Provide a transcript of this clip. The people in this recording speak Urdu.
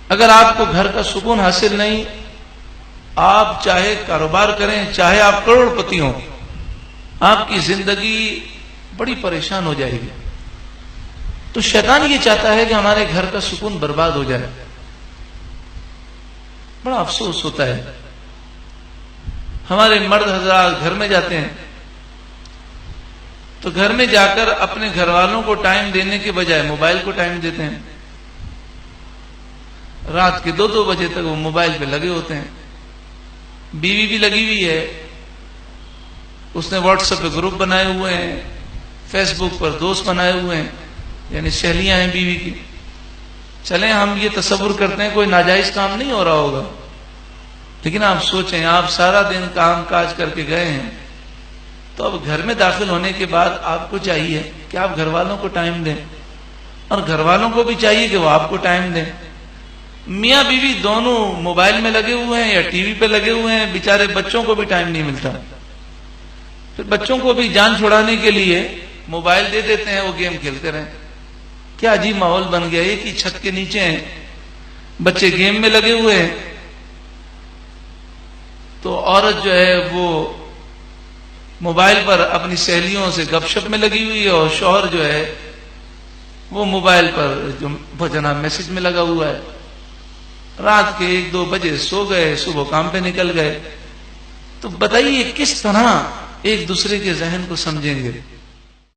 اگر آپ کو گھر کا سکون حاصل نہیں، آپ چاہے کاروبار کریں، چاہے آپ کروڑ پتی ہوں، آپ کی زندگی بڑی پریشان ہو جائے گی۔ تو شیطان یہ چاہتا ہے کہ ہمارے گھر کا سکون برباد ہو جائے۔ بڑا افسوس ہوتا ہے، ہمارے مرد حضرات گھر میں جاتے ہیں تو گھر میں جا کر اپنے گھر والوں کو ٹائم دینے کے بجائے موبائل کو ٹائم دیتے ہیں۔ رات کے 2 بجے تک وہ موبائل پہ لگے ہوتے ہیں۔ بیوی بھی لگی ہوئی ہے، اس نے واٹس ایپ پہ گروپ بنائے ہوئے ہیں، فیس بک پر دوست بنائے ہوئے ہیں، یعنی سہیلیاں ہیں بیوی کی۔ چلیں ہم یہ تصور کرتے ہیں کوئی ناجائز کام نہیں ہو رہا ہوگا، لیکن آپ سوچیں، آپ سارا دن کام کاج کر کے گئے ہیں، تو اب گھر میں داخل ہونے کے بعد آپ کو چاہیے کہ آپ گھر والوں کو ٹائم دیں، اور گھر والوں کو بھی چاہیے کہ وہ آپ کو ٹائم دیں۔ میاں بیوی دونوں موبائل میں لگے ہوئے ہیں یا ٹی وی پہ لگے ہوئے ہیں، بیچارے بچوں کو بھی ٹائم نہیں ملتا۔ پھر بچوں کو بھی جان چھڑانے کے لیے موبائل دے دیتے ہیں، وہ گیم کھیلتے رہیں۔ کیا عجیب ماحول بن گیا، ایک ہی چھت کے نیچے ہیں، بچے گیم میں لگے ہوئے ہیں، تو عورت جو ہے وہ موبائل پر اپنی سہیلیوں سے گپ شپ میں لگی ہوئی ہے، اور شوہر جو ہے وہ موبائل پر جو جناب میسج میں لگا ہوا ہے۔ رات کے 1-2 بجے سو گئے، صبح کام پہ نکل گئے۔ تو بتائیے کس طرح ایک دوسرے کے ذہن کو سمجھیں گے؟